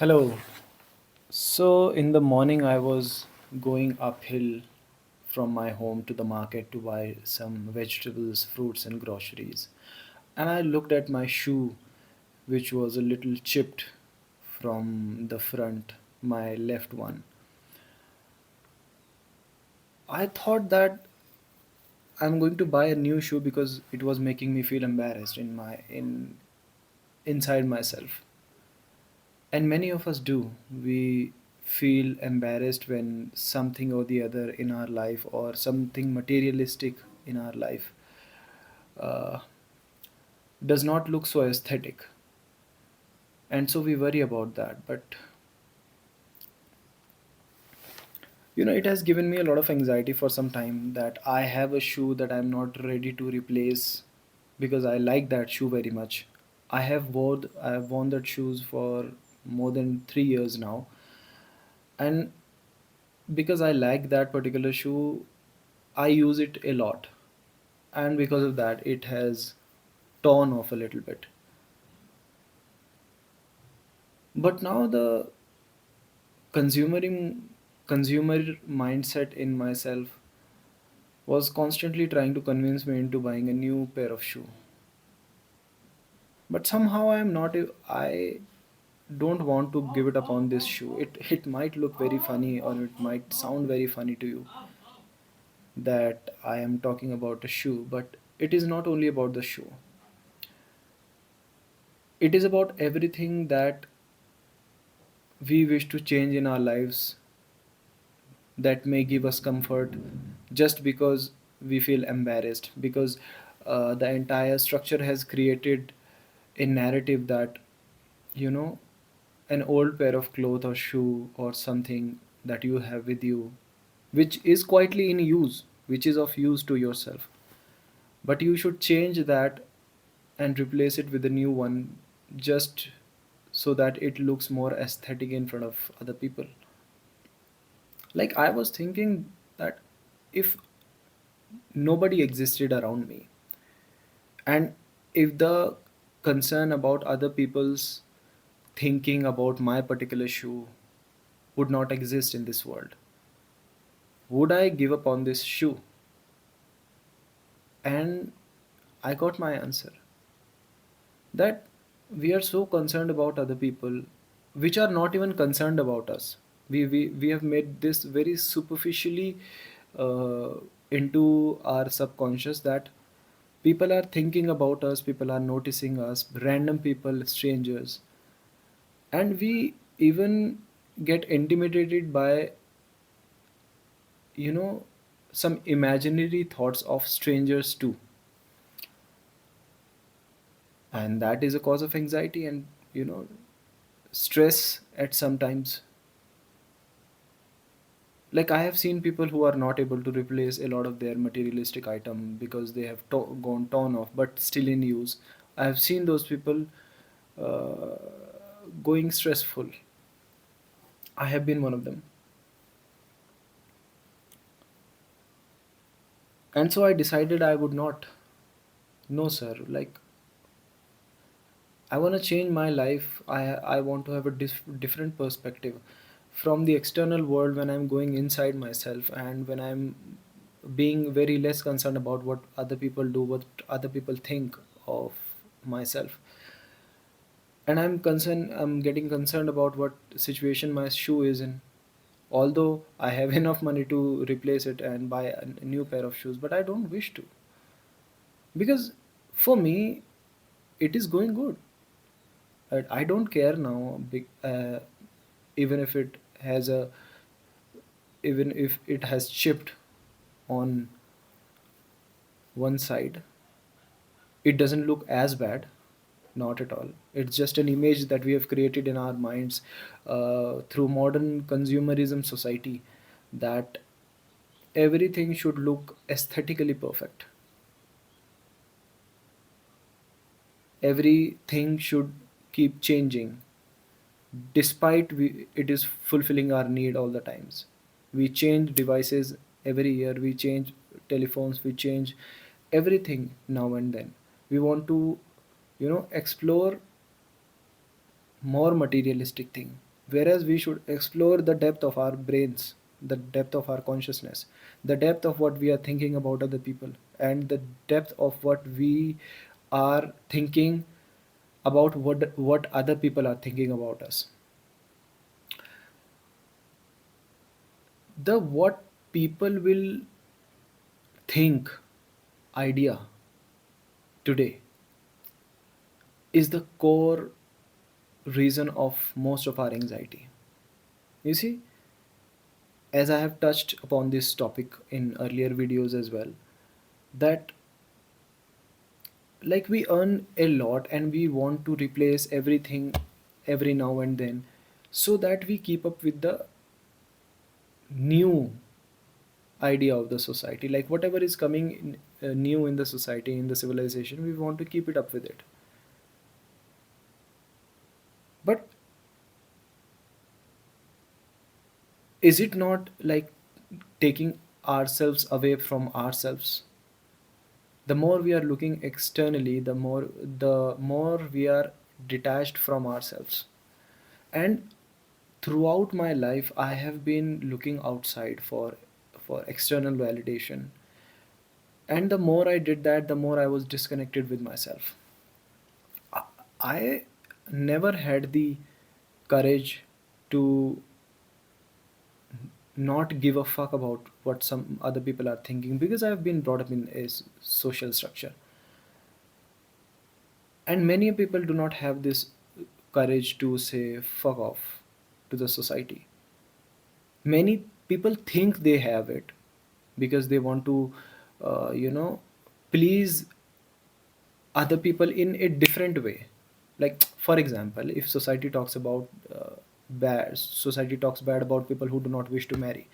Hello. So, in the morning, I was going uphill from my home to the market to buy some vegetables, fruits, and groceries. And I looked at my shoe, which was a little chipped from the front, my left one. I thought that I'm going to buy a new shoe because it was making me feel embarrassed in inside myself. And many of us do. We feel embarrassed when something or the other in our life or something materialistic in our life uh, does not look so aesthetic. And so we worry about that. But, it has given me a lot of anxiety for some time that I have a shoe that I'm not ready to replace because I like that shoe very much. I have worn that shoes for more than 3 years now. And because I like that particular shoe, I use it a lot, and because of that, it has torn off a little bit. But now the consumering consumer mindset in myself was constantly trying to convince me into buying a new pair of shoe. But somehow I don't want to give it up on this shoe. It might look very funny or it might sound very funny to you that I am talking about a shoe, but it is not only about the shoe. It is about everything that we wish to change in our lives that may give us comfort just because we feel embarrassed because the entire structure has created a narrative that you know an old pair of cloth or shoe or something that you have with you which is quietly in use, which is of use to yourself, but you should change that and replace it with a new one just so that it looks more aesthetic in front of other people. Like, I was thinking that if nobody existed around me, and if the concern about other people's thinking about my particular shoe would not exist in this world, would I give up on this shoe? And I got my answer that we are so concerned about other people which are not even concerned about us. We have made this very superficially uh, into our subconscious that people are thinking about us, people are noticing us, random people, strangers, and we even get intimidated by you know some imaginary thoughts of strangers too, and that is a cause of anxiety and stress at sometimes. Like, I have seen people who are not able to replace a lot of their materialistic item because they have gone torn off but still in use. I have seen those people uh, going stressful. I have been one of them. And so I decided I would not. No, sir. Like, I want to change my life. I want to have a different perspective from the external world when I'm going inside myself and when I'm being very less concerned about what other people do, what other people think of myself. And I'm getting concerned about what situation my shoe is in. Although I have enough money to replace it and buy a new pair of shoes, but I don't wish to, because for me it is going good. I don't care now, even if it has a even if it has chipped on one side. It doesn't look as bad, not at all. It's just an image that we have created in our minds through modern consumerism society, that everything should look aesthetically perfect. Everything should keep changing despite it is fulfilling our need all the times. We change devices every year, we change telephones, we change everything now and then. We want to explore more materialistic thing. whereas we should explore the depth of our brains, the depth of our consciousness, the depth of what we are thinking about other people, and the depth of what we are thinking about what other people are thinking about us. The what people will think idea today is the core reason of most of our anxiety. You see, as I have touched upon this topic in earlier videos as well, that like we earn a lot and we want to replace everything every now and then, so that we keep up with the new idea of the society, like whatever is coming new in the society, in the civilization, we want to keep it up with it. But is it not like taking ourselves away from ourselves? The more we are looking externally, the more we are detached from ourselves. And throughout my life I have been looking outside for external validation, and the more I did that, the more I was disconnected with myself. I never had the courage to not give a fuck about what some other people are thinking, because I've been brought up in a social structure, and many people do not have this courage to say fuck off to the society. Many people think they have it because they want to please other people in a different way. Like for example, if society talks about society talks bad about people who do not wish to marry,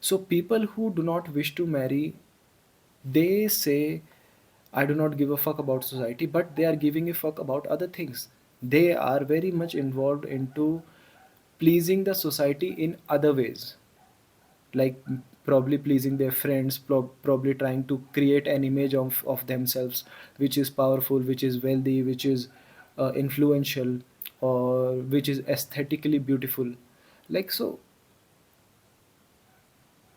so people who do not wish to marry, they say I do not give a fuck about society, but they are giving a fuck about other things. They are very much involved into pleasing the society in other ways, like probably pleasing their friends, probably trying to create an image of themselves which is powerful, which is wealthy, which is influential, or which is aesthetically beautiful. Like so,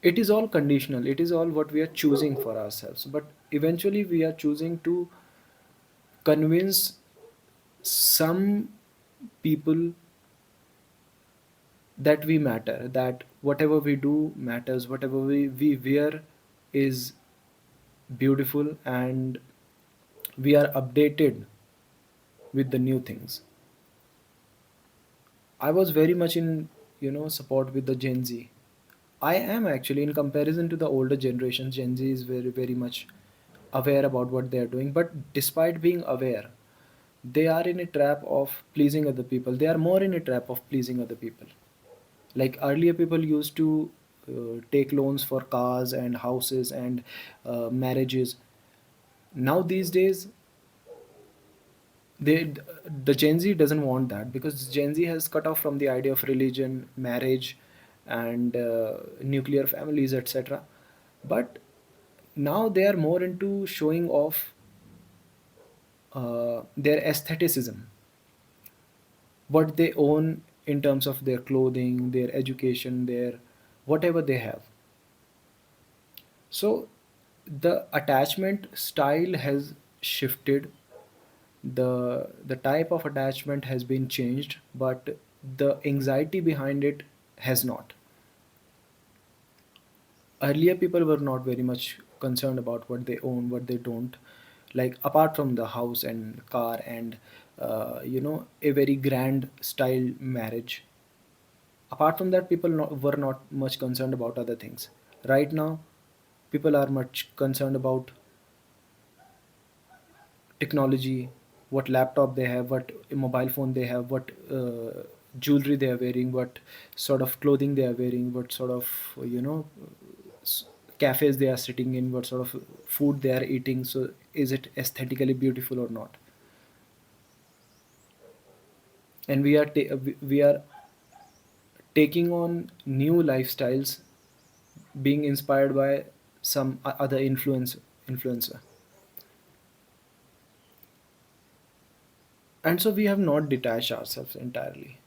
it is all conditional, it is all what we are choosing for ourselves, but eventually we are choosing to convince some people that we matter, that whatever we do matters, whatever we wear is beautiful, and we are updated with the new things. I was very much in support with the Gen Z. I am actually, in comparison to the older generations, Gen Z is very very much aware about what they are doing, but despite being aware, they are in a trap of pleasing other people. They are more in a trap of pleasing other people. Like earlier people used to take loans for cars and houses and marriages. Now these days, they the Gen Z doesn't want that, because Gen Z has cut off from the idea of religion, marriage, and nuclear families, etc. But now they are more into showing off their aestheticism, what they own in terms of their clothing, their education, their whatever they have. So the attachment style has shifted, the type of attachment has been changed, but the anxiety behind it has not. Earlier people were not very much concerned about what they own, what they don't, like apart from the house and car and a very grand style marriage. Apart from that, people were not much concerned about other things. Right now people are much concerned about technology, what laptop they have, what mobile phone they have, what jewelry they are wearing, what sort of clothing they are wearing, what sort of s- cafes they are sitting in, what sort of food they are eating. So is it aesthetically beautiful or not? And we are taking on new lifestyles, being inspired by some other influencer. And so we have not detached ourselves entirely.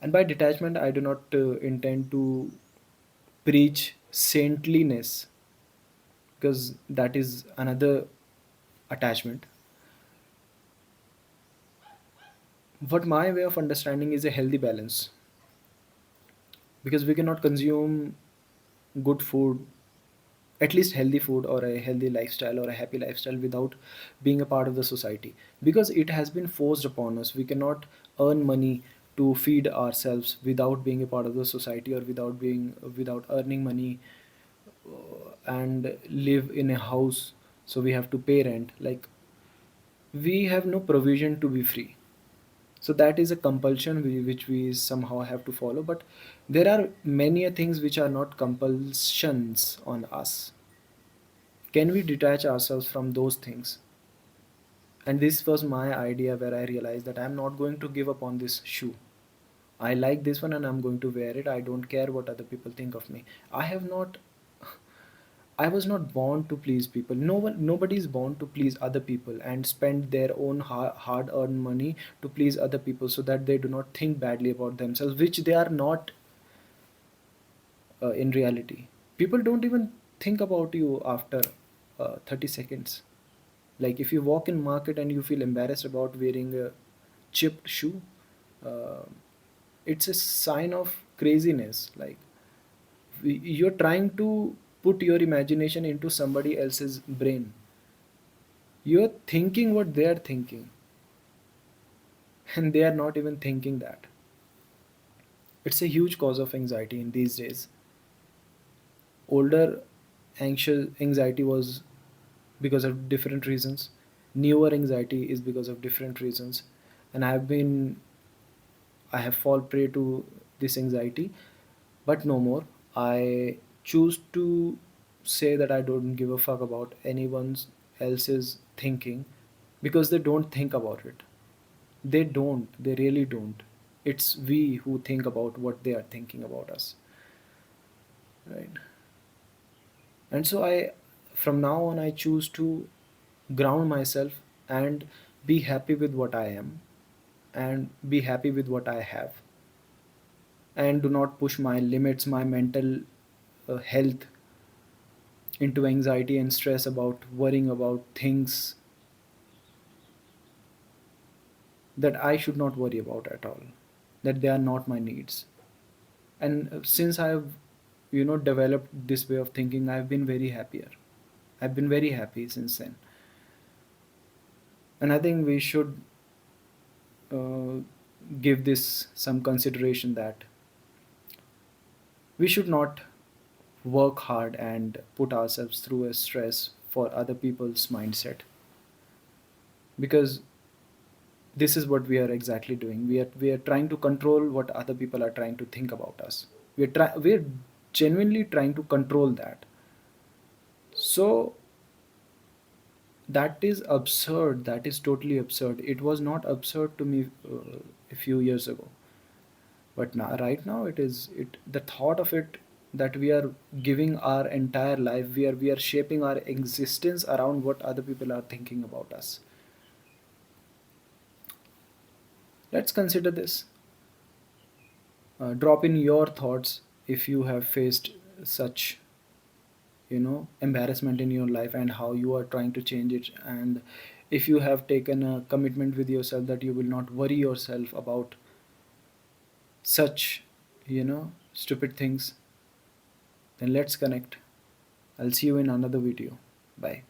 And by detachment I do not intend to preach saintliness, because that is another attachment. What my way of understanding is a healthy balance, because we cannot consume good food, at least healthy food or a healthy lifestyle or a happy lifestyle, without being a part of the society, because it has been forced upon us. We cannot earn money to feed ourselves without being a part of the society, or without earning money and live in a house, so we have to pay rent. Like, we have no provision to be free. So that is a compulsion which we somehow have to follow. But there are many things which are not compulsions on us. Can we detach ourselves from those things? And this was my idea, where I realized that I'm not going to give up on this shoe. I like this one and I'm going to wear it. I don't care what other people think of me. I was not born to please people. Nobody is born to please other people and spend their own hard earned money to please other people, so that they do not think badly about themselves, which they are not in reality. People don't even think about you after 30 seconds. Like, if you walk in market and you feel embarrassed about wearing a chipped shoe, uh, it's a sign of craziness. Like, you're trying to put your imagination into somebody else's brain. You're thinking what they are thinking, and they are not even thinking that. It's a huge cause of anxiety in these days. Older anxious anxiety was because of different reasons. Newer anxiety is because of different reasons. And I have fallen prey to this anxiety, but no more. I choose to say that I don't give a fuck about anyone else's thinking, because they don't think about it. They really don't. It's we who think about what they are thinking about us, right? And so from now on, I choose to ground myself and be happy with what I am, and be happy with what I have, and do not push my limits, my mental health, into anxiety and stress about worrying about things that I should not worry about at all, that they are not my needs. And since I have, developed this way of thinking, I've been very happier. I've been very happy since then. And I think we should uh, give this some consideration, that we should not work hard and put ourselves through a stress for other people's mindset, because this is what we are exactly doing. We are trying to control what other people are trying to think about us. We're genuinely trying to control that. So that is absurd. That is totally absurd. It was not absurd to me a few years ago, but now, right now, it is. It the thought of it, that we are giving our entire life, we are shaping our existence around what other people are thinking about us. Let's consider this. Drop in your thoughts if you have faced such, embarrassment in your life, and how you are trying to change it. And if you have taken a commitment with yourself that you will not worry yourself about such, stupid things, then let's connect. I'll see you in another video. Bye.